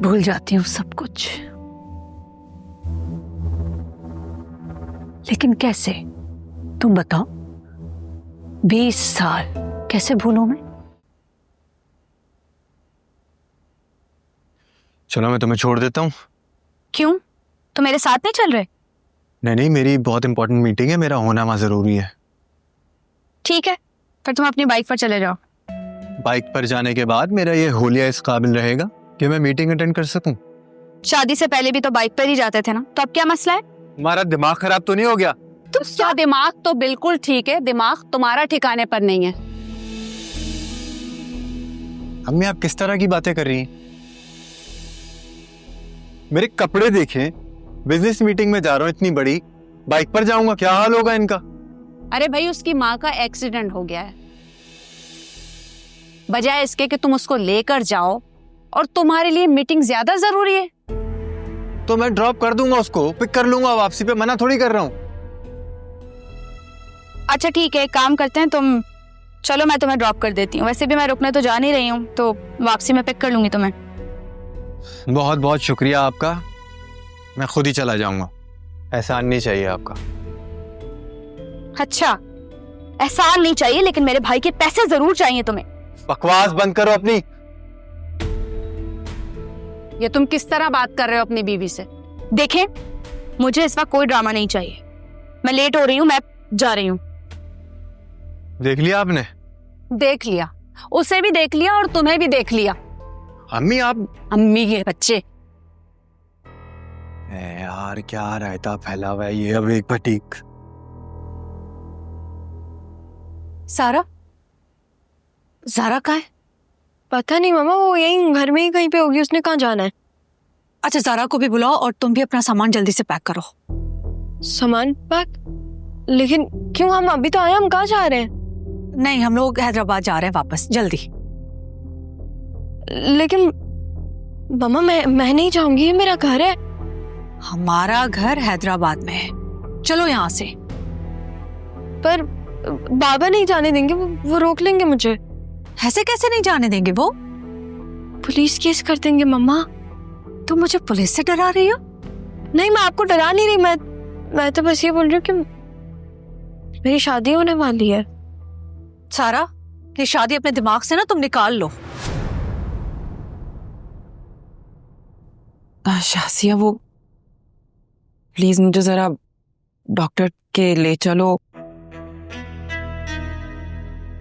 भूल जाती हूँ सब कुछ, लेकिन कैसे? तुम बताओ, 20 साल कैसे भूलूं मैं? चलो मैं तुम्हें छोड़ देता हूँ। क्यों, तो मेरे साथ नहीं चल रहे? नहीं, मेरी बहुत इंपॉर्टेंट मीटिंग है, मेरा होना वहां जरूरी है। ठीक है, फिर तुम अपनी बाइक पर चले जाओ। बाइक पर जाने के बाद मेरा ये होलिया इस काबिल रहेगा कि मैं मीटिंग अटेंड कर सकूं। शादी से पहले भी तो बाइक पर ही जाते थे ना, तो अब क्या मसला है? तुम्हारा दिमाग खराब तो नहीं हो गया? उसका दिमाग तो बिल्कुल ठीक है, दिमाग तुम्हारा ठिकाने पर नहीं है। अम्मी आप किस तरह की बातें कर रही हैं? मेरे कपड़े देखें, बिजनेस मीटिंग में जा रहा हूँ इतनी बड़ी, बाइक पर जाऊंगा, क्या हाल होगा इनका? अरे भाई, उसकी माँ का एक्सीडेंट हो गया है, बजाय इसके कि तुम उसको लेकर जाओ, और तुम्हारे लिए मीटिंग ज्यादा जरूरी है। तो मैं ड्रॉप कर दूंगा, उसको पिक कर लूंगा वापसी पे, मना थोड़ी कर रहा हूँ। अच्छा ठीक है, एक काम करते हैं, तुम चलो मैं तुम्हें ड्रॉप कर देती हूँ। वैसे भी मैं रुकने तो जा नहीं रही हूँ, तो वापसी में पिक कर लूंगी तुम्हें। बहुत बहुत शुक्रिया आपका, मैं खुद ही चला जाऊंगा, एहसान नहीं चाहिए आपका। अच्छा, एहसान नहीं चाहिए, लेकिन मेरे भाई के पैसे जरूर चाहिए तुम्हें। बकवास बंद करो अपनी। ये तुम किस तरह बात कर रहे हो अपनी बीवी से? देखें, मुझे इस वक्त कोई ड्रामा नहीं चाहिए, मैं लेट हो रही हूँ, मैं जा रही हूँ। देख लिया आपने? देख लिया, उसे भी देख लिया और तुम्हें भी देख लिया। अम्मी आप अम्मी के बच्चे। यार क्या रायता फैला हुआ है ये, अब एक फटीक। सारा, ज़ारा कहाँ है? पता नहीं मामा, वो यहीं घर में ही कहीं पे होगी, उसने कहाँ जाना है? अच्छा, ज़ारा को भी बुलाओ और तुम भी अपना सामान जल्दी से पैक करो। सामान पैक? लेकिन क्यों, हम अभी तो आए, हम कहाँ जा रहे हैं? नहीं, हम लोग हैदराबाद जा रहे हैं वापस, जल्दी। लेकिन मामा मैं नहीं जाऊंगी, ये मेरा घर है। हमारा घर हैदराबाद में है, चलो यहाँ से। पर बाबा नहीं जाने देंगे, वो रोक लेंगे मुझे। ऐसे कैसे नहीं जाने देंगे? वो पुलिस केस कर देंगे मम्मा। तुम मुझे पुलिस से डरा रही हो? नहीं, मैं आपको डरा नहीं रही, मैं तो बस ये बोल रही हूँ कि मेरी शादी होने वाली है। सारा, ये शादी अपने दिमाग से ना तुम निकाल लो। शासिया, वो प्लीज मुझे जरा डॉक्टर के ले चलो,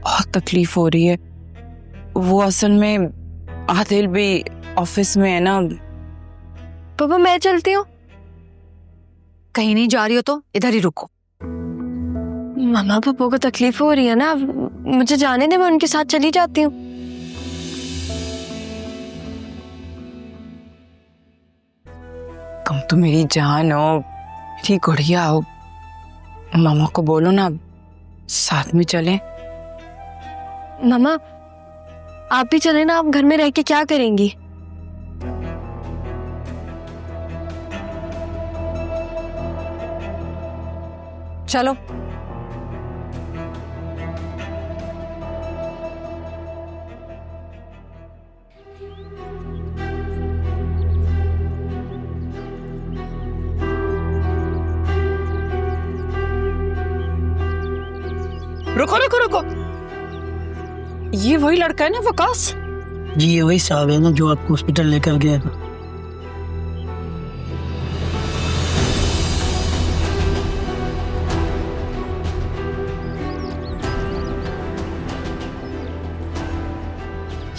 बहुत तकलीफ हो रही है। वो असल में आदिल भी ऑफिस में है ना। पापा मैं चलती हूँ। कहीं नहीं जा रही हो तो इधर ही रुको। मामा पापा को तकलीफ हो रही है ना, मुझे जाने दे, मैं उनके साथ चली जाती हूँ। तुम तो मेरी जान हो, मेरी गुड़िया हो, मामा को बोलो ना साथ में चले। मामा आप भी चले ना, आप घर में रह के क्या करेंगी? चलो। रुको रुको रुको, ये वही लड़का है ना वकास? जी ये वही साहब है ना जो आपको हॉस्पिटल लेकर गया था।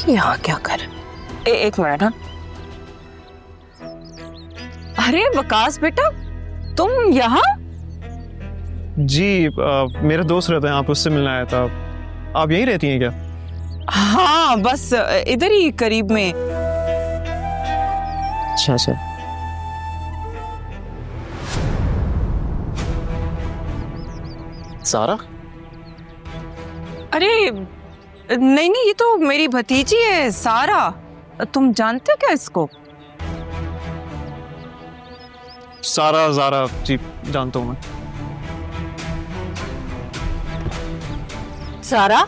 यहाँ क्या कर? एक मिनट। हाँ, अरे वकास बेटा, तुम यहाँ? जी मेरा दोस्त रहता है यहाँ पे, उससे मिलने आया था। आप यहीं रहती हैं क्या? हाँ बस इधर ही करीब में। अच्छा सर। सारा? अरे नहीं नहीं, ये तो मेरी भतीजी है सारा। तुम जानते हो क्या इसको? सारा ज़ारा जी जानता हूँ मैं। सारा,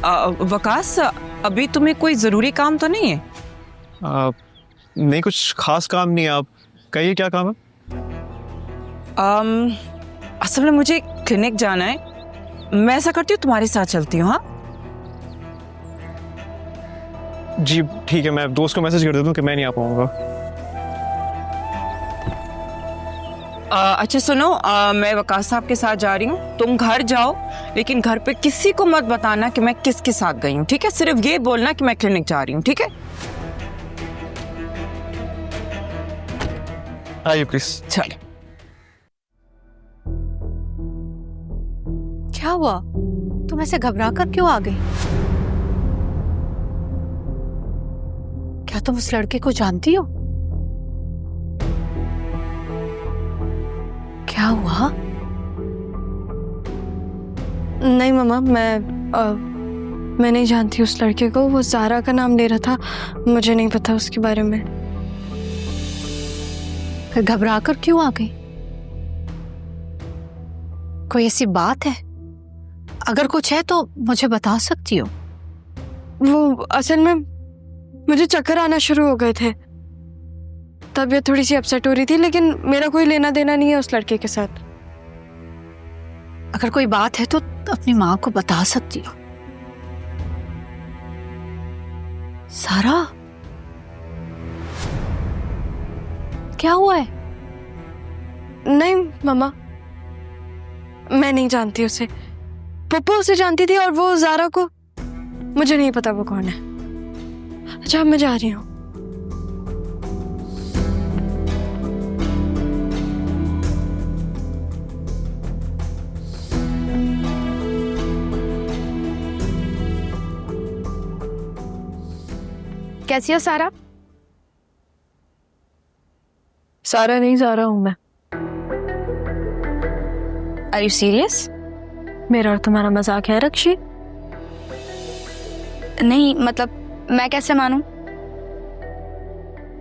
वकास, अभी तुम्हें कोई ज़रूरी काम तो नहीं है? नहीं, कुछ खास काम नहीं है। आप कहिए क्या काम है? असल में मुझे क्लिनिक जाना है। मैं ऐसा करती हूँ, तुम्हारे साथ चलती हूँ। हाँ जी ठीक है, मैं दोस्त को मैसेज कर देता हूँ कि मैं नहीं आ पाऊंगा। अच्छा सुनो, मैं वकास साहब के साथ जा रही हूँ। तुम घर जाओ, लेकिन घर पे किसी को मत बताना कि मैं किसके साथ गई हूँ, ठीक है? सिर्फ ये बोलना कि मैं क्लिनिक जा रही हूँ, ठीक है? आइए प्लीज। चलो। क्या हुआ? तुम ऐसे घबरा कर क्यों आ गई? क्या तुम उस लड़के को जानती हो? क्या हुआ? नहीं मम्मा, मैं नहीं जानती उस लड़के को। वो ज़ारा का नाम ले रहा था, मुझे नहीं पता उसके बारे में। फिर घबरा कर क्यों आ गई? कोई ऐसी बात है? अगर कुछ है तो मुझे बता सकती हो। वो असल में मुझे चक्कर आना शुरू हो गए थे, तबीयत थोड़ी सी अपसेट हो रही थी, लेकिन मेरा कोई लेना देना नहीं है उस लड़के के साथ। अगर कोई बात है तो अपनी माँ को बता सकती हो। सारा, क्या हुआ है? नहीं मम्मा, मैं नहीं जानती उसे। पप्पू उसे जानती थी, और वो ज़ारा को मुझे नहीं पता वो कौन है। अच्छा, अब मैं जा रही हूँ। कैसी हो सारा? सारा नहीं, ज़ारा हूँ मैं। Are you serious? मेरा और तुम्हारा मजाक है रक्षी? नहीं, मतलब मैं कैसे मानूं?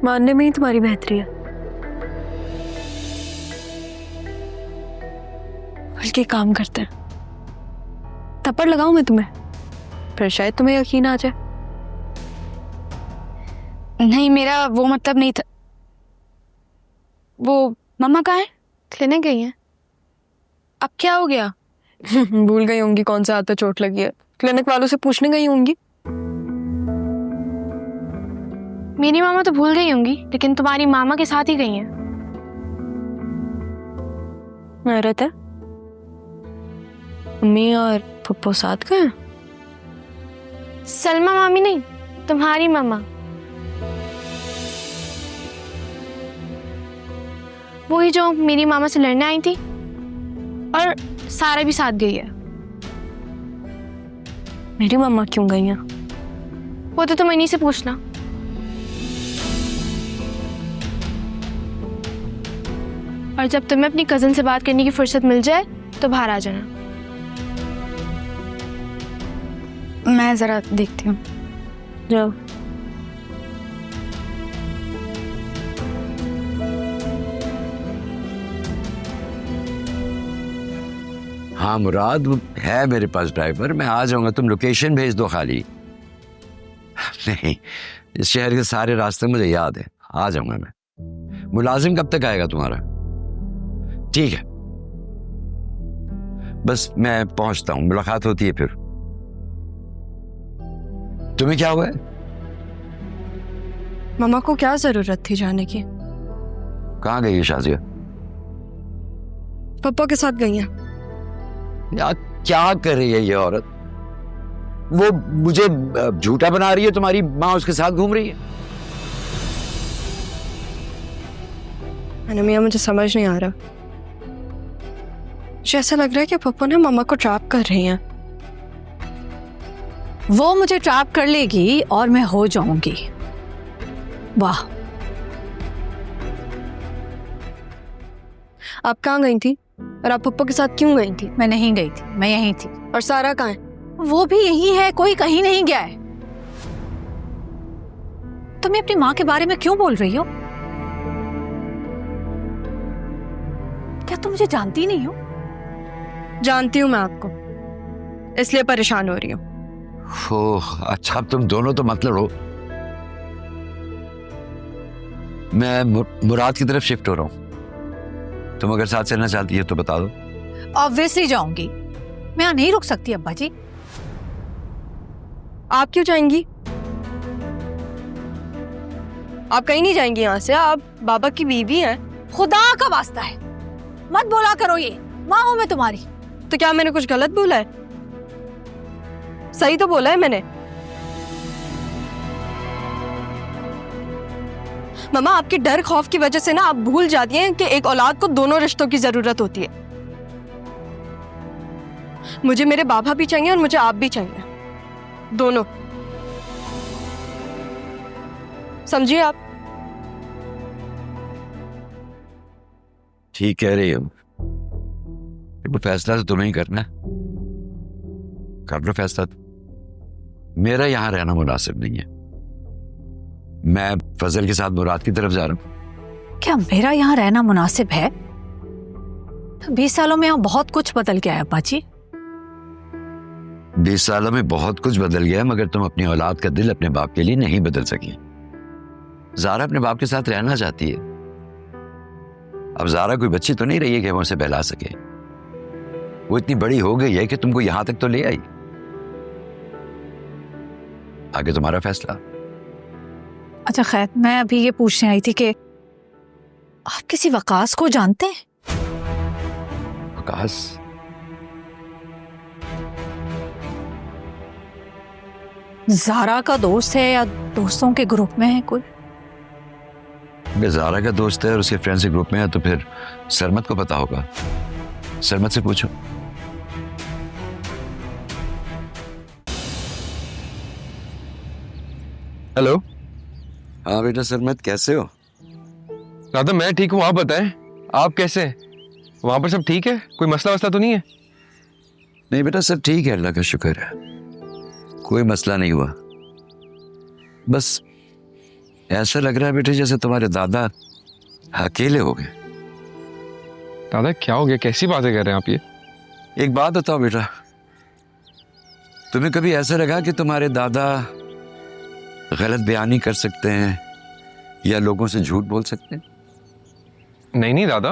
मानने में ही तुम्हारी बेहतरी है। बल्कि काम करते हैं, थप्पड़ लगाऊं मैं तुम्हें, फिर शायद तुम्हें यकीन आ जाए। नहीं, मेरा वो मतलब नहीं था। वो मम्मा कहाँ है? क्लिनिक गई है। अब क्या हो गया? भूल गई होंगी कौन सा हाथ पे चोट लगी है। क्लिनिक वालों से पूछने गई होंगी। मेरी मामा तो भूल गई होंगी, लेकिन तुम्हारी मामा के साथ ही गई हैं। हैरत है, मम्मी और पप्पू साथ गए? सलमा मामी नहीं, तुम्हारी मामा। वही जो मेरी मामा से लड़ने आई थी, और सारा भी साथ गई है। मेरी मम्मा क्यों गई हैं? वो तो तुम इन्हीं से पूछना। और जब तुम्हें अपनी कजन से बात करने की फुर्सत मिल जाए तो बाहर आ जाना। मैं जरा देखती हूँ। जाओ। हाँ मुराद, है मेरे पास ड्राइवर, मैं आ जाऊंगा। तुम लोकेशन भेज दो खाली। नहीं, इस शहर के सारे रास्ते मुझे याद है, आ जाऊंगा मैं। मुलाजिम कब तक आएगा तुम्हारा? ठीक है, बस मैं पहुंचता हूं, मुलाकात होती है फिर। तुम्हें क्या हुआ है? मम्मा को क्या जरूरत थी जाने की? कहाँ गई है शाजिया? पापा के साथ गई हैं। यार क्या कर रही है ये औरत? वो मुझे झूठा बना रही है, तुम्हारी माँ उसके साथ घूम रही है। अनमिया, मुझे समझ नहीं आ रहा। मुझे ऐसा लग रहा है कि पप्पू ने मम्मा को ट्रैप कर रही हैं। वो मुझे ट्रैप कर लेगी और मैं हो जाऊंगी। वाह। आप कहाँ गई थी और आप पप्पू के साथ क्यों गई थी? मैं नहीं गई थी, मैं यहीं थी। और सारा कहाँ है? वो भी यही है, कोई कहीं नहीं गया है। तुम अपनी माँ के बारे में क्यों बोल रही हो? क्या तुम मुझे जानती नहीं हो? जानती हूँ मैं आपको, इसलिए परेशान हो रही हूँ। ओह अच्छा, अब तुम दोनों तो मत लड़ो। मैं मुराद की तरफ शिफ्ट हो रहा हूँ। तुम अगर साथ चलना चाहती है तो बता दो। ऑब्वियसली जाऊंगी, मैं यहाँ नहीं रुक सकती अब्बा जी। आप क्यों जाएंगी? आप कहीं नहीं जाएंगी यहाँ से, आप बाबा की बीवी हैं। खुदा का वास्ता है, मत बोला करो ये, माँ हूं मैं तुम्हारी। तो क्या मैंने कुछ गलत बोला है? सही तो बोला है मैंने। मामा, आपके डर खौफ की वजह से ना आप भूल जाती हैं कि एक औलाद को दोनों रिश्तों की जरूरत होती है। मुझे मेरे बाबा भी चाहिए और मुझे आप भी चाहिए, दोनों। समझिए आप। ठीक कह रही हो, वो फैसला तो तुम्हें ही करना है। कर लो फैसला। मेरा यहां रहना मुनासिब नहीं है। मैं फजल के साथ मुराद की तरफ जा रहा हूं। क्या मेरा यहाँ रहना मुनासिब है? 20 सालों में यहाँ बहुत कुछ बदल गया है अब्बा जी। 20 सालों में बहुत कुछ बदल गया, मगर तुम अपनी औलाद का दिल अपने बाप के लिए नहीं बदल सकी। ज़ारा अपने बाप के साथ रहना चाहती है। अब ज़ारा कोई बच्ची तो नहीं रही है कि हम उसे बहला सके। वो इतनी बड़ी हो गई है कि तुमको यहां तक तो ले आई। आगे तुम्हारा फैसला। अच्छा खैर, मैं अभी ये पूछने आई थी कि आप किसी वकास को जानते हैं? वकास? ज़ारा का दोस्त है या दोस्तों के ग्रुप में है कोई? अगर ज़ारा का दोस्त है और उसके फ्रेंड्स के ग्रुप में है तो फिर सरमत को पता होगा। सरमत से पूछो। हेलो। हाँ बेटा सरमत, कैसे हो? दादा मैं ठीक हूँ, आप बताएं आप कैसे हैं? वहां पर सब ठीक है? कोई मसला वसला तो नहीं है? नहीं बेटा सब ठीक है, अल्लाह का शुक्र है, कोई मसला नहीं हुआ। बस ऐसा लग रहा है बेटे जैसे तुम्हारे दादा अकेले हो गए। दादा क्या हो गया, कैसी बातें कर रहे हैं आप ये? एक बात बताओ बेटा, तुम्हें कभी ऐसा लगा कि तुम्हारे दादा गलत बयानी कर सकते हैं या लोगों से झूठ बोल सकते हैं? नहीं नहीं दादा,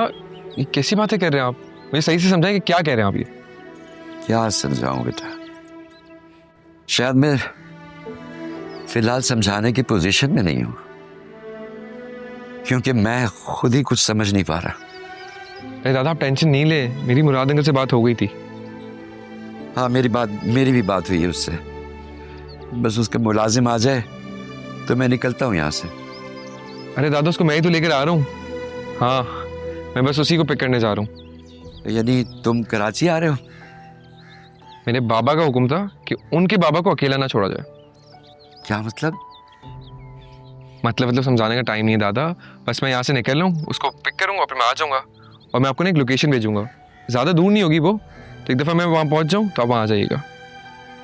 ये कैसी बातें कर रहे हैं आप? मुझे सही से समझाएं कि क्या कह रहे हैं आप ये? क्या समझाऊं बेटा, शायद मैं फिलहाल समझाने की पोजीशन में नहीं हूं, क्योंकि मैं खुद ही कुछ समझ नहीं पा रहा। अरे दादा आप टेंशन नहीं ले, मेरी मुराद अंकल से बात हो गई थी। हाँ मेरी भी बात हुई है उससे। बस उसका मुलाजिम आ जाए तो मैं निकलता हूँ यहाँ से। अरे दादा उसको मैं ही तो लेकर आ रहा हूँ। हाँ मैं बस उसी को पिक करने जा रहा हूँ। यानी तुम कराची आ रहे हो? मेरे बाबा का हुक्म था कि उनके बाबा को अकेला ना छोड़ा जाए। क्या मतलब? मतलब समझाने का टाइम नहीं है दादा, बस मैं यहाँ से निकल लूँ, उसको पिक करूँगा, फिर मैं आ जाऊँगा और मैं आपको ना एक लोकेशन भेजूंगा। ज़्यादा दूर नहीं होगी वो, तो एक दफ़ा मैं वहाँ पहुँच जाऊँ तो आप वहाँ आ जाइएगा।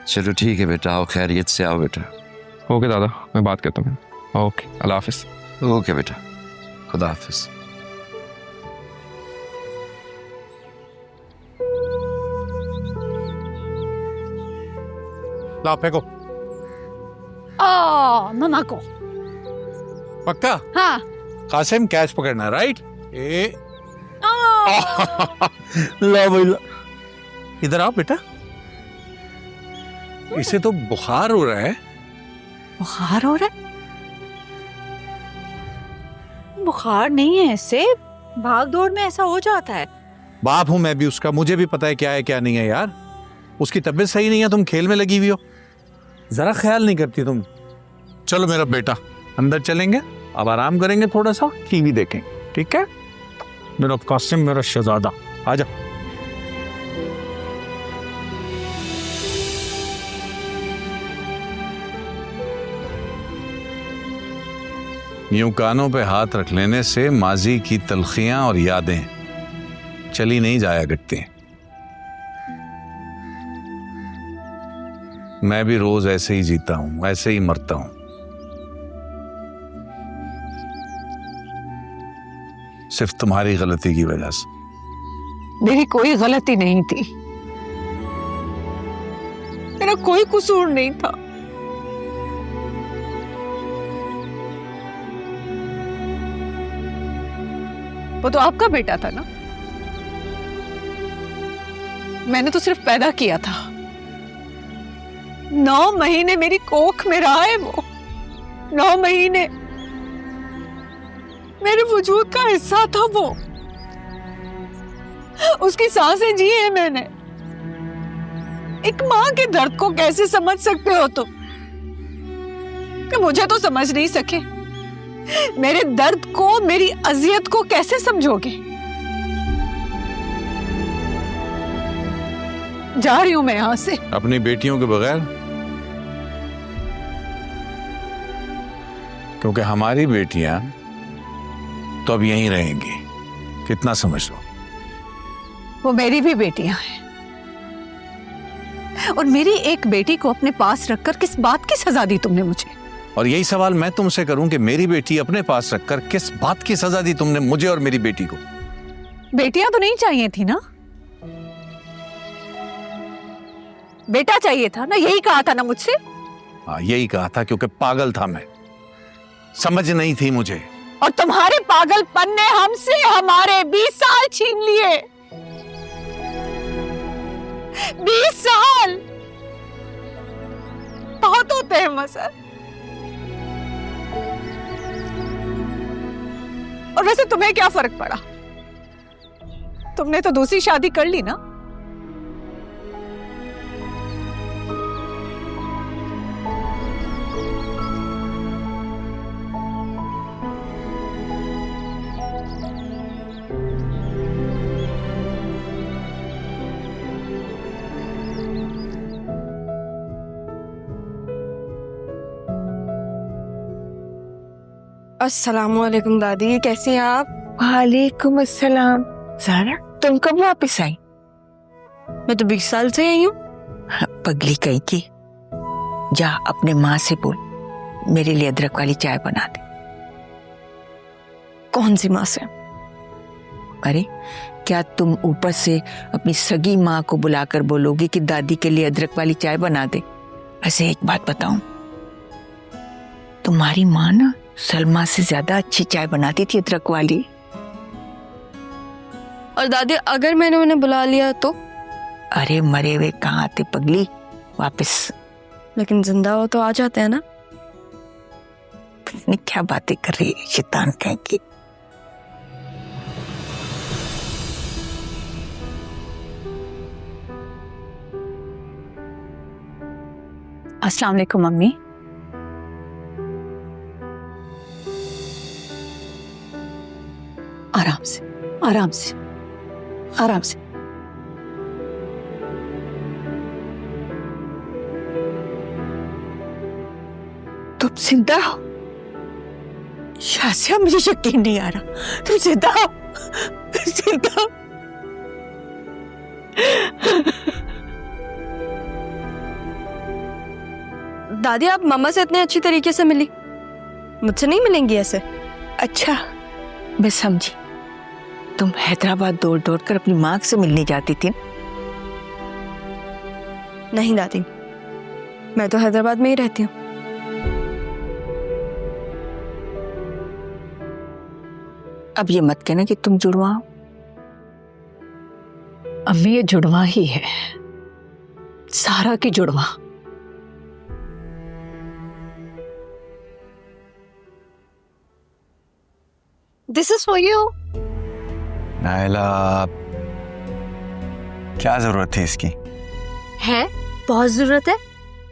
चलो ठीक है बेटा, आओ, खैरियत से आओ बेटा। ओके दादा, मैं बात करता हूँ। ओके, अल्लाह हाफिज़। ओके बेटा, खुदा हाफिज़। ला फेंको। नना को पक्का? हाँ। कासिम कैच पकड़ना, राइट? ला भाई ला, इधर आओ बेटा। इसे तो बुखार हो रहा है। बुखार हो रहा है? बुखार नहीं है, इससे भाग दौड़ में ऐसा हो जाता है। बाप हूं मैं भी उसका, मुझे भी पता है क्या है क्या नहीं है यार। उसकी तबीयत सही नहीं है, तुम खेल में लगी हुई हो, जरा ख्याल नहीं करती तुम। चलो मेरा बेटा, अंदर चलेंगे, अब आराम करेंगे, थोड़ा सा टीवी देखेंगे, ठीक है? मेरा कासिम, मेरा शहजादा, आजा। यूं कानों पे हाथ रख लेने से माजी की तलखियां और यादें चली नहीं जाया करती। मैं भी रोज ऐसे ही जीता हूं, ऐसे ही मरता हूं, सिर्फ तुम्हारी गलती की वजह से। मेरी कोई गलती नहीं थी, मेरा कोई कसूर नहीं था। वो तो आपका बेटा था ना, मैंने तो सिर्फ पैदा किया था। 9 महीने मेरी कोख में रहा है वो। 9 महीने मेरे वजूद का हिस्सा था वो। उसकी सांसें जी है मैंने। एक माँ के दर्द को कैसे समझ सकते हो तुम? कि मुझे तो समझ नहीं सके, मेरे दर्द को, मेरी अजियत को कैसे समझोगे? जा रही हूं मैं यहां से। अपनी बेटियों के बगैर? क्योंकि हमारी बेटियां तो अब यहीं रहेंगी, कितना समझ लो। वो मेरी भी बेटियां हैं, और मेरी एक बेटी को अपने पास रखकर किस बात की सजा दी तुमने मुझे? और यही सवाल मैं तुमसे करूं कि मेरी बेटी अपने पास रखकर किस बात की सजा दी तुमने मुझे और मेरी बेटी को? बेटियां तो नहीं चाहिए थी ना, बेटा चाहिए था ना, यही कहा था ना मुझसे? हाँ, यही कहा था, क्योंकि पागल था मैं, समझ नहीं थी मुझे। और तुम्हारे पागलपन ने हमसे हमारे 20 साल छीन लिए। 20 साल बहुत होते हैं मसर। और वैसे तुम्हें क्या फर्क पड़ा? तुमने तो दूसरी शादी कर ली ना। अस्सलामुअलैकुम दादी, कैसी हैं आप? वालेकुम अस्सलाम। ज़ारा, तुम कब वापस आई? मैं तो 20 साल से आई हूँ। पगली कहीं की। जा अपने माँ से बोल मेरे लिए अदरक वाली चाय बना दे। कौन सी माँ से? अरे क्या तुम ऊपर से अपनी सगी माँ को बुलाकर बोलोगी कि दादी के लिए अदरक वाली चाय बना दे? ऐसे एक बात बताऊं, तुम्हारी माँ ना सलमा से ज्यादा अच्छी चाय बनाती थी अदरक वाली। और दादी अगर मैंने उन्हें बुला लिया तो? अरे मरे हुए कहाँ आते पगली वापस। लेकिन जिंदा हो तो आ जाते हैं ना। पता नहीं क्या बातें कर रही है शैतान कहीं की। अस्सलाम वालेकुम मम्मी। आराम से, आराम से, आराम से। तुम जिंदा हो? शासिया, मुझे यकीन नहीं आ रहा। तुम जिंदा हो? जिंदा हो? दादी आप मम्मा से इतने अच्छी तरीके से मिली, मुझसे नहीं मिलेंगी ऐसे? अच्छा मैं समझी, तुम हैदराबाद दौड़ दौड़ कर अपनी माँ से मिलने जाती थी। नहीं दादी, मैं तो हैदराबाद में ही रहती हूँ। अब ये मत कहना कि तुम जुड़वा हो। अम्मी ये जुड़वा ही है, सारा की जुड़वा। This is for you. Naila, क्या जरूरत थी इसकी? है, बहुत जरूरत है।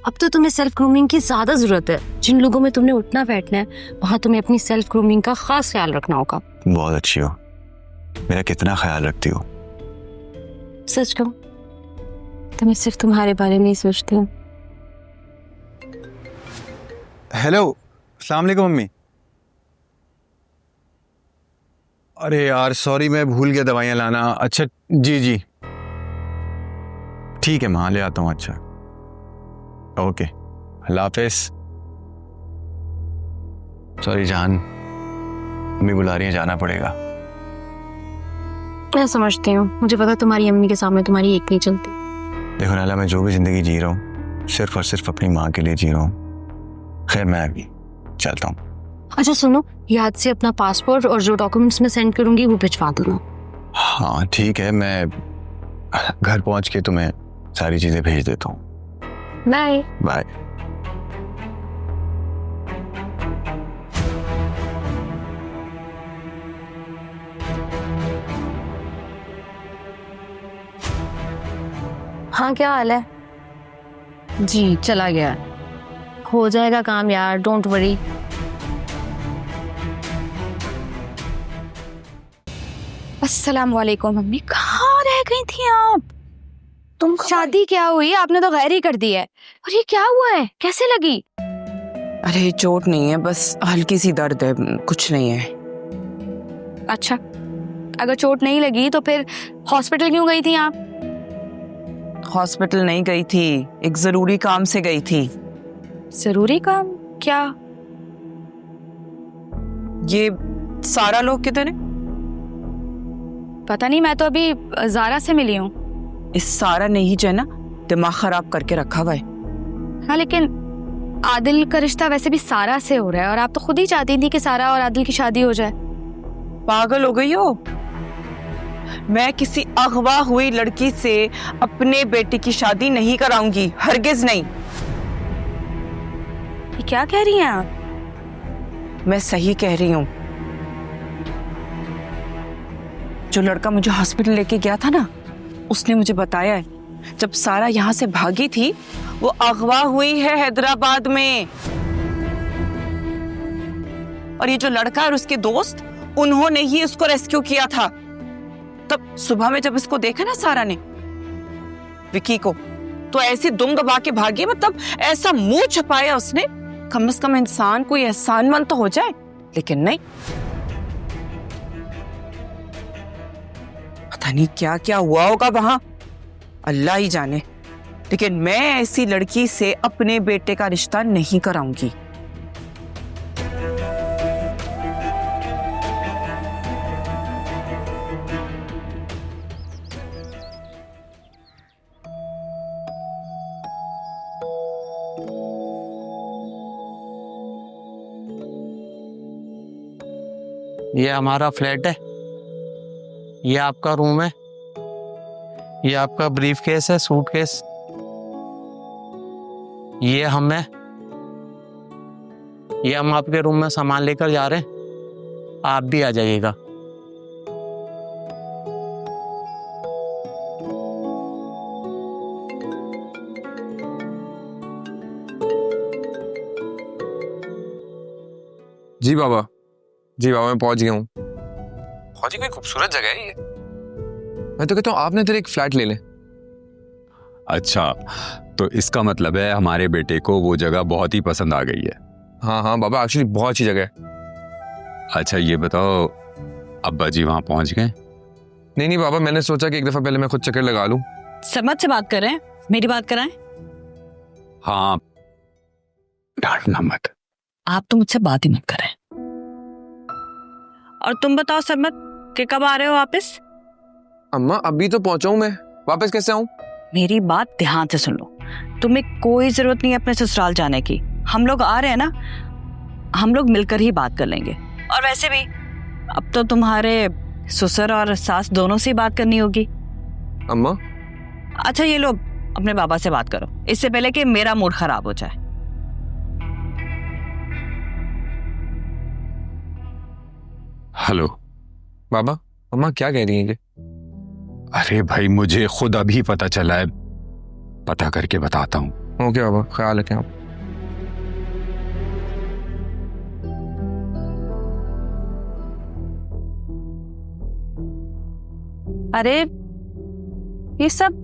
अब तो तुम्हें सेल्फ ग्रूमिंग की ज्यादा जरूरत है। जिन लोगों में तुमने उठना बैठना है, वहां तुम्हें अपनी सेल्फ ग्रूमिंग का खास ख्याल रखना होगा। तुम बहुत अच्छी हो, मेरा कितना ख्याल रखती हो। सच कहूं तो मैं सिर्फ तुम्हारे बारे में ही सोचती हूँ। हेलो, अस्सलाम वालेकुम मम्मी। अरे यार सॉरी, मैं भूल गया दवाइयाँ लाना। अच्छा जी जी ठीक है, माँ ले आता हूँ। अच्छा ओके, अल्लाह हाफिज। सॉरी जान, मम्मी बुला रही है, जाना पड़ेगा। मैं समझती हूँ, मुझे पता तुम्हारी अम्मी के सामने तुम्हारी एक नहीं चलती। देखो नाला, मैं जो भी जिंदगी जी रहा हूँ सिर्फ और सिर्फ अपनी माँ के लिए जी रहा हूँ। खैर मैं अभी चलता हूँ। अच्छा सुनो, याद से अपना पासपोर्ट और जो डॉक्यूमेंट्स मैं सेंड करूंगी वो भिजवा देना। हाँ ठीक है, मैं घर पहुँच के तुम्हें सारी चीज़ें भेज देता हूँ। Bye bye. हाँ क्या हाल है? जी चला गया, हो जाएगा काम यार, डोंट वरी। अस्सलाम वालेकुम मम्मी, कहाँ रह गई थी आप? तुम शादी क्या हुई, आपने तो गैर ही कर दी है। और ये क्या हुआ है, कैसे लगी? अरे चोट नहीं है, बस हल्की सी दर्द है, कुछ नहीं है। अच्छा, अगर चोट नहीं लगी तो फिर हॉस्पिटल क्यों गई थी आप? हॉस्पिटल नहीं गई थी, एक जरूरी काम से गई थी। जरूरी काम? क्या? ये सारा लोग किधर है? पता नहीं, मैं तो अभी जारा से मिली हूँ। इस सारा ने ही जो है ना दिमाग खराब करके रखा हुआ है। हाँ लेकिन आदिल का रिश्ता वैसे भी सारा से हो रहा है और आप तो खुद ही चाहती थी कि सारा और आदिल की शादी हो जाए। पागल हो गई हो? मैं किसी अगवा हुई लड़की से अपने बेटे की शादी नहीं कराऊंगी, हरगिज नहीं। ये क्या कह रही हैं आप? मैं सही कह रही हूँ। जो लड़का मुझे हॉस्पिटल लेके गया था ना, उसने मुझे बताया है जब सारा यहाँ से भागी थी वो अगवा हुई है हैदराबाद में। और ये जो लड़का और उसके दोस्त, उन्होंने ही उसको रेस्क्यू किया था। तब सुबह में जब इसको देखा ना सारा ने, विकी को, तो ऐसी दुम दबा के भागी, मतलब ऐसा मुंह छुपाया उसने। कम से कम इंसान कोई एहसानमंद तो हो जाए, लेकिन नहीं। पता नहीं क्या क्या हुआ होगा वहां, अल्लाह ही जाने। लेकिन मैं ऐसी लड़की से अपने बेटे का रिश्ता नहीं कराऊंगी। ये हमारा फ्लैट है, ये आपका रूम है, ये आपका ब्रीफ केस है, सूटकेस, ये हम है, ये हम आपके रूम में सामान लेकर जा रहे हैं, आप भी आ जाइएगा। जी बाबा, जी बाबा मैं पहुंच गया हूँ। फौजी कोई खूबसूरत जगह है ये। मैं तो कहता हूँ आपने तेरे एक फ्लैट ले ले। अच्छा, तो इसका मतलब है हमारे बेटे को वो जगह बहुत ही पसंद आ गई है। हाँ हाँ बाबा, एक्चुअली बहुत अच्छी जगह है। अच्छा ये बताओ, अब्बा जी वहां पहुंच गए? नहीं नहीं बाबा, मैंने सोचा कि एक दफा पहले मैं खुद चक्कर लगा लूं। समझ से बात कर रहे हैं, मेरी बात कराएं। हाँ, डांटना मत। आप तो मुझसे बात ही मत करें। और तुम बताओ सरमत कि कब आ रहे हो वापस? अम्मा अभी तो पहुंचा हूं मैं, वापस कैसे आऊं? मेरी बात ध्यान से सुन लो, तुम्हें कोई जरूरत नहीं है अपने ससुराल जाने की। हम लोग आ रहे हैं ना, हम लोग मिलकर ही बात कर लेंगे। और वैसे भी अब तो तुम्हारे ससुर और सास दोनों से बात करनी होगी। अम्मा अच्छा ये लो, अपने बाबा से बात करो, इससे पहले कि मेरा मूड खराब हो जाए। हेलो बाबा, अम्मा क्या कह रही हैं ये? अरे भाई मुझे खुद अभी पता चला है, पता करके बताता हूँ। ओके बाबा, ख्याल रखें आप। अरे ये सब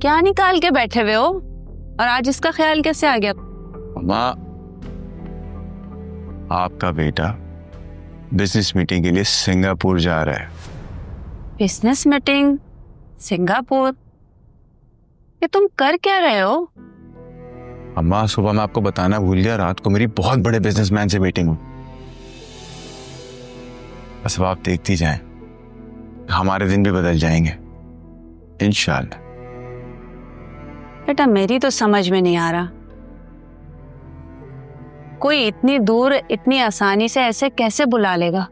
क्या निकाल के बैठे हुए हो, और आज इसका ख्याल कैसे आ गया? माँ, आपका बेटा बिजनेस मीटिंग के लिए सिंगापुर जा रहा है। Business meeting Singapore? ये तुम कर क्या रहे हो? अम्मा सुबह मैं आपको बताना भूल गया, रात को मेरी बहुत बड़े बिजनेसमैन से मीटिंग हुई। बस अब आप देखती जाएं, हमारे दिन भी बदल जाएंगे इंशाल्लाह। बेटा मेरी तो समझ में नहीं आ रहा, कोई इतनी दूर इतनी आसानी से ऐसे कैसे बुला लेगा?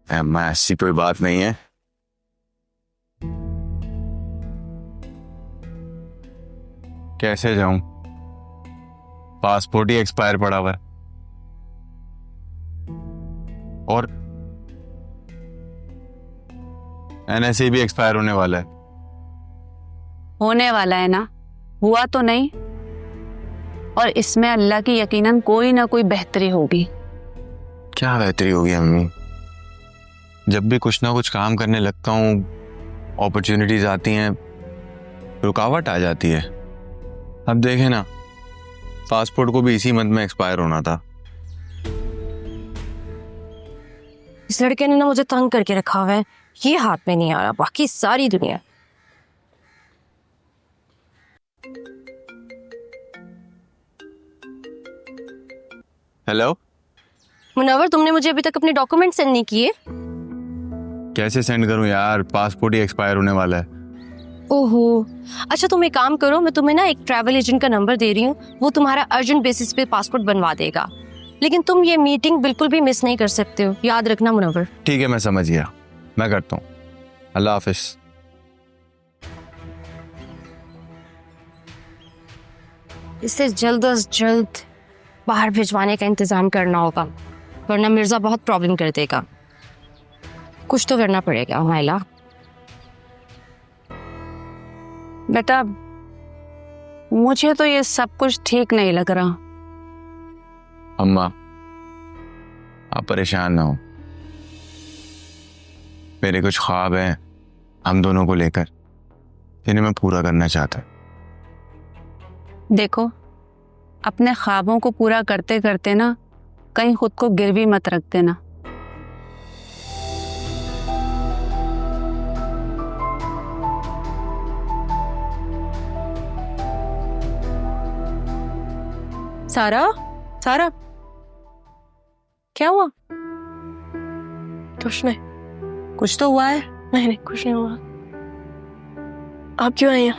अम्मा ऐसी कोई बात नहीं है। कैसे जाऊं? पासपोर्ट ही एक्सपायर पड़ा हुआ है और एनएसए भी एक्सपायर होने वाला है। होने वाला है ना, हुआ तो नहीं। और इसमें अल्लाह की यकीनन कोई ना कोई बेहतरी होगी। क्या बेहतरी होगी अम्मी? जब भी कुछ ना कुछ काम करने लगता हूँ, अपॉर्चुनिटीज आती हैं, रुकावट आ जाती है। अब देखें ना, पासपोर्ट को भी इसी मंथ में एक्सपायर होना था। इस लड़के ने ना मुझे तंग करके रखा हुआ है, ये हाथ में नहीं आ रहा, बाकी सारी दुनिया। हेलो मुनव्वर, तुमने मुझे अभी तक अपने डॉक्यूमेंट सेंड नहीं किए। कैसे सेंड करूं यार, पासपोर्ट ही एक्सपायर होने वाला है। ओहो, अच्छा तुम एक काम करो, मैं तुम्हें ना एक ट्रैवल एजेंट का नंबर दे रही हूँ, वो तुम्हारा अर्जेंट बेसिस पे पासपोर्ट बनवा देगा। लेकिन तुम ये मीटिंग बिल्कुल भी मिस नहीं कर सकते हो, याद रखना मुनव्वर। ठीक है, मैं समझ गया, मैं करता हूँ। अल्लाह हाफिज। इसे जल्द अज जल्द बाहर भिजवाने का इंतजाम करना होगा, वरना मिर्जा बहुत प्रॉब्लम कर देगा। कुछ तो करना पड़ेगा माइला। बेटा मुझे तो ये सब कुछ ठीक नहीं लग रहा। अम्मा आप परेशान ना हो, मेरे कुछ ख्वाब हैं हम दोनों को लेकर, जिन्हें मैं पूरा करना चाहता हूँ। देखो, अपने ख्वाबों को पूरा करते करते ना कहीं खुद को गिरवी मत रख देना। सारा, सारा क्या हुआ? कुछ नहीं। कुछ तो हुआ है? नहीं, कुछ नहीं हुआ। आप क्यों आई हैं?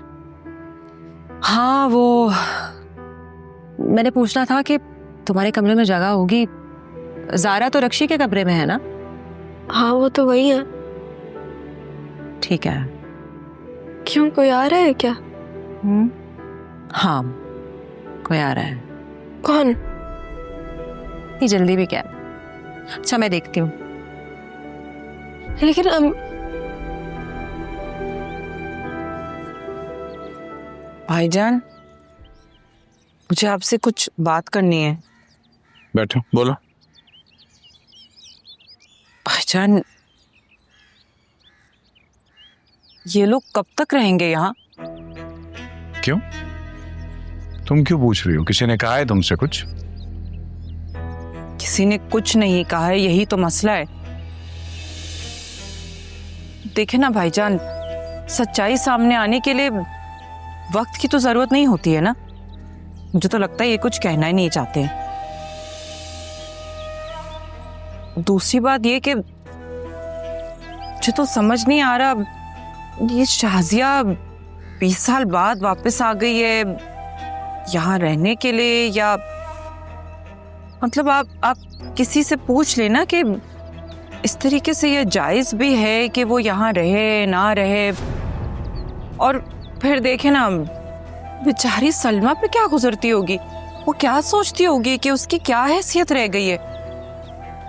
हाँ, वो मैंने पूछना था कि तुम्हारे कमरे में जगह होगी। ज़ारा तो रक्षी के कमरे में है ना? हाँ, वो तो वही है। ठीक है। क्यों, कोई आ रहा है क्या? हाँ, कोई आ रहा है। कौन? इतनी जल्दी भी क्या? अच्छा मैं देखती हूँ। लेकिन भाईजान, मुझे आपसे कुछ बात करनी है। बैठो, बोलो। भाईजान, ये लोग कब तक रहेंगे यहाँ? क्यों? तुम क्यों पूछ रही हो? किसी ने कहा है तुमसे कुछ? किसी ने कुछ नहीं कहा है, यही तो मसला है। देखे ना भाईजान, सच्चाई सामने आने के लिए वक्त की तो जरूरत नहीं होती है ना। मुझे तो लगता है ये कुछ कहना ही नहीं चाहते। दूसरी बात ये कि मुझे तो समझ नहीं आ रहा, ये शाजिया 20 साल बाद वापस आ गई है यहाँ रहने के लिए, या मतलब आप किसी से पूछ लेना कि इस तरीके से ये जायज भी है कि वो यहाँ रहे ना रहे। और फिर देखे ना, बेचारी सलमा पे क्या गुजरती होगी, वो क्या सोचती होगी कि उसकी क्या हैसियत रह गई है।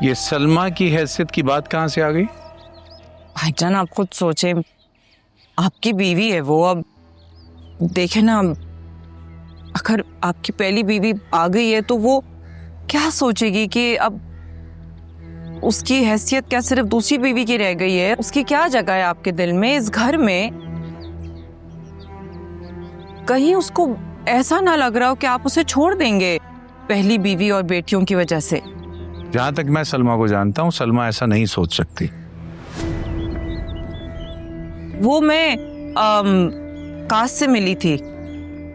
ये सलमा की हैसियत की बात कहाँ से आ गई? भाईजान आप खुद सोचे, आपकी बीवी है वो। अब देखे ना, अगर आपकी पहली बीवी आ गई है तो वो क्या सोचेगी कि अब उसकी हैसियत क्या सिर्फ दूसरी बीवी की रह गई है? उसकी क्या जगह है आपके दिल में, इस घर में? कहीं उसको ऐसा ना लग रहा हो कि आप उसे छोड़ देंगे पहली बीवी और बेटियों की वजह से। जहां तक मैं सलमा को जानता हूं, सलमा ऐसा नहीं सोच सकती। वो मैं काश से मिली थी।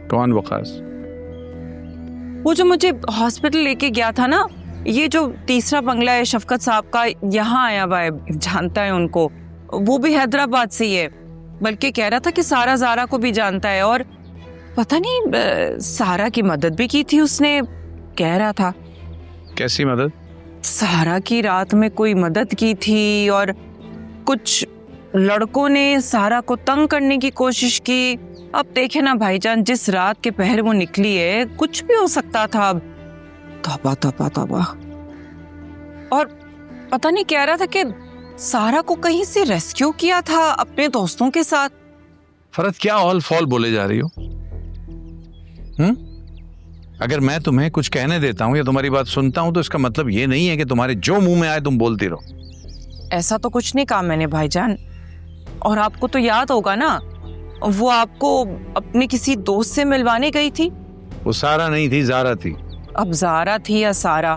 कौन वो काश? वो जो मुझे हॉस्पिटल लेके गया था ना, ये जो तीसरा बंगला है शफकत साहब का, यहाँ आया हुआ है, जानता है उनको। वो भी हैदराबाद से ही है। बल्कि कह रहा था कि सारा ज़ारा को भी जानता है और पता नहीं सारा की मदद भी की थी उसने, कह रहा था। कैसी मदद? सारा की रात में कोई मदद की थी और कुछ लड़कों ने सारा को तंग करने की कोशिश की। अब देखे ना भाईजान, जिस रात के पहर वो निकली है, कुछ भी हो सकता था। अब तौबा तौबा तौबा। और पता नहीं कह रहा था कि सारा को कहीं से रेस्क्यू किया था अपने दोस्तों के साथ। फरत, क्या ऑल फॉल बोले जा रही हो? अगर मैं तुम्हें कुछ कहने देता हूँ या तुम्हारी बात सुनता हूँ तो इसका मतलब ये नहीं है कि तुम्हारे जो मुंह में आए तुम बोलती रहो। ऐसा तो कुछ नहीं कहा मैंने भाईजान। और आपको तो याद होगा ना, वो आपको अपने किसी दोस्त से मिलवाने गई थी। वो सारा नहीं थी, ज़ारा थी। अब ज़ारा थी या सारा,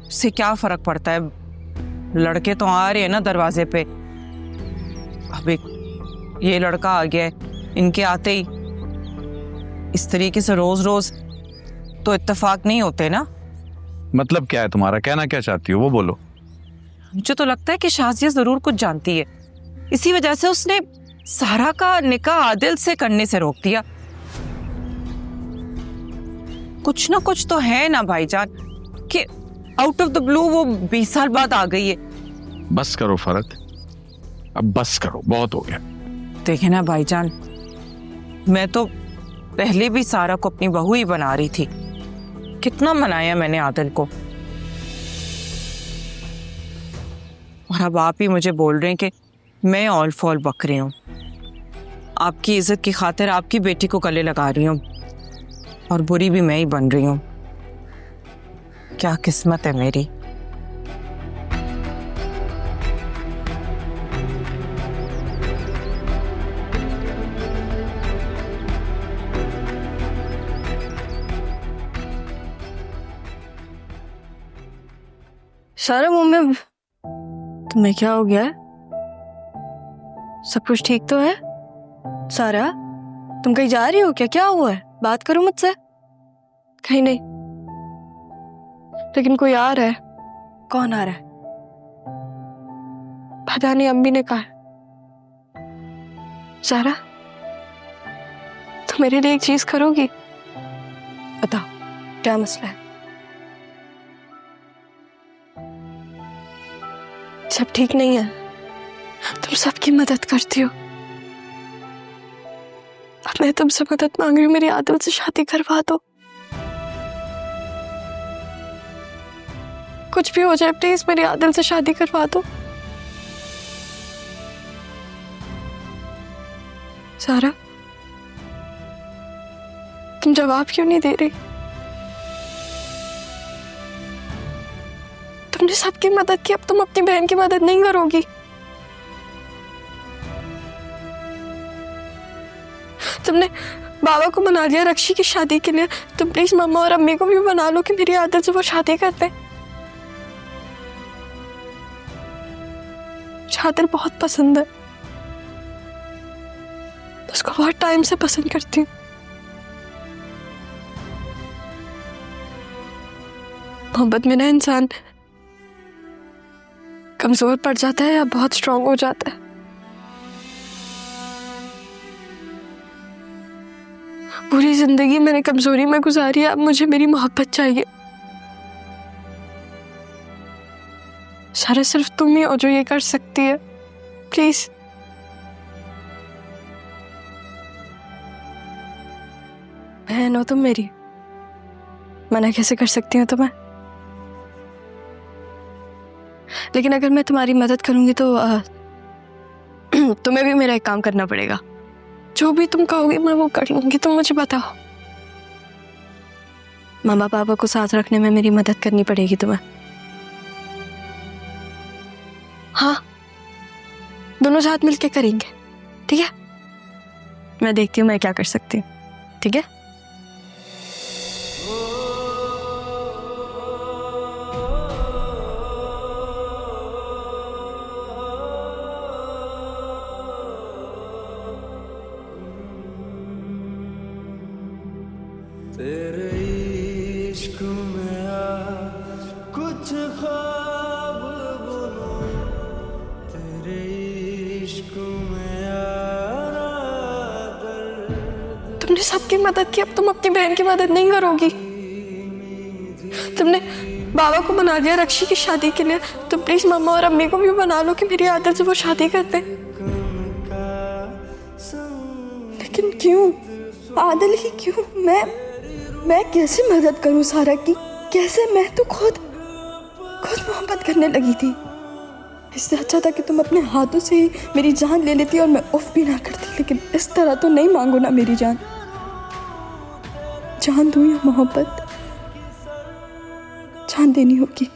उससे क्या फर्क पड़ता है? लड़के तो आ रहे हैं ना दरवाजे पे। अब एक ये लड़का आ गया है, इनके आते ही इस तरीके से रोज रोज तो इत्तेफाक नहीं होते ना। मतलब क्या है तुम्हारा? कहना क्या चाहती हो वो बोलो। मुझे तो लगता है कि शाजिया जरूर कुछ जानती है, इसी वजह से उसने सारा का निकाह आदिल से करने से रोक दिया। कुछ ना कुछ तो है ना भाईजान कि आउट ऑफ द ब्लू वो 20 साल बाद आ गई है। बस करो फरत, अब बस करो, बहुत हो गया। देखे ना भाईजान, मैं तो पहले भी सारा को अपनी बहू ही बना रही थी। कितना मनाया मैंने आदिल को, और अब आप ही मुझे बोल रहे हैं कि मैं ऑल फॉल बक रही हूँ। आपकी इज्जत की खातिर आपकी बेटी को गले लगा रही हूँ और बुरी भी मैं ही बन रही हूँ। क्या किस्मत है मेरी। सारा मम्मी, तुम्हें क्या हो गया है? सब कुछ ठीक तो है? सारा, तुम कहीं जा रही हो क्या? क्या हुआ है? बात करो मुझसे। कहीं नहीं, लेकिन कोई आ रहा है। कौन आ रहा है? पता नहीं, अम्मी ने कहा। सारा, तुम मेरे लिए एक चीज करोगी? बताओ क्या मसला है? सब ठीक नहीं है? तुम सबकी मदद करती हो, अब मैं तुमसे मदद मांग रही हूँ, मेरी आदिल से शादी करवा दो। कुछ भी हो जाए प्लीज मेरी आदिल से शादी करवा दो। सारा, तुम जवाब क्यों नहीं दे रही? तुमने सबकी मदद की, अब तुम अपनी बहन की मदद नहीं करोगी? तुमने बाबा को मना लिया रक्षी की शादी के लिए, तुम प्लीज मम्मा और अम्मी को भी मना लो कि मेरी आदत से वो शादी करते। आदिल बहुत पसंद है, उसको बहुत टाइम से पसंद करती हूँ। मोहब्बत में ना इंसान कमजोर पड़ जाता है या बहुत स्ट्रांग हो जाता है। पूरी जिंदगी मैंने कमजोरी में गुजारी है, अब मुझे मेरी मोहब्बत चाहिए। सारा, सिर्फ तुम ही हो जो ये कर सकती है, प्लीज। बहन हो तुम मेरी, मना कैसे कर सकती हूँ तुम्हें? लेकिन अगर मैं तुम्हारी मदद करूंगी तो तुम्हें भी मेरा एक काम करना पड़ेगा। जो भी तुम कहोगे मैं वो कर लूंगी, तुम मुझे बताओ। मामा पापा को साथ रखने में मेरी मदद करनी पड़ेगी तुम्हें। हाँ, दोनों साथ मिलके करेंगे, ठीक है? मैं देखती हूँ मैं क्या कर सकती हूँ, ठीक है? तेरे इश्क में आज कुछ ख्वाब बुनूं, तेरे इश्क में आज तुमने सबकी मदद की, अब तुम अपनी बहन की मदद नहीं करोगी। तुमने बाबा को बना लिया रक्षी की शादी के लिए, तो प्लीज मम्मा और अम्मी को भी बना लो कि मेरी आदत से वो शादी करते। लेकिन क्यों आदल ही क्यों? मैं कैसे मदद करूं सारा की? कैसे? मैं तो खुद मोहब्बत करने लगी थी। इससे अच्छा था कि तुम अपने हाथों से ही मेरी जान ले लेती और मैं उफ भी ना करती। लेकिन इस तरह तो नहीं मांगो ना मेरी जान। जान दूं या मोहब्बत? जान देनी होगी।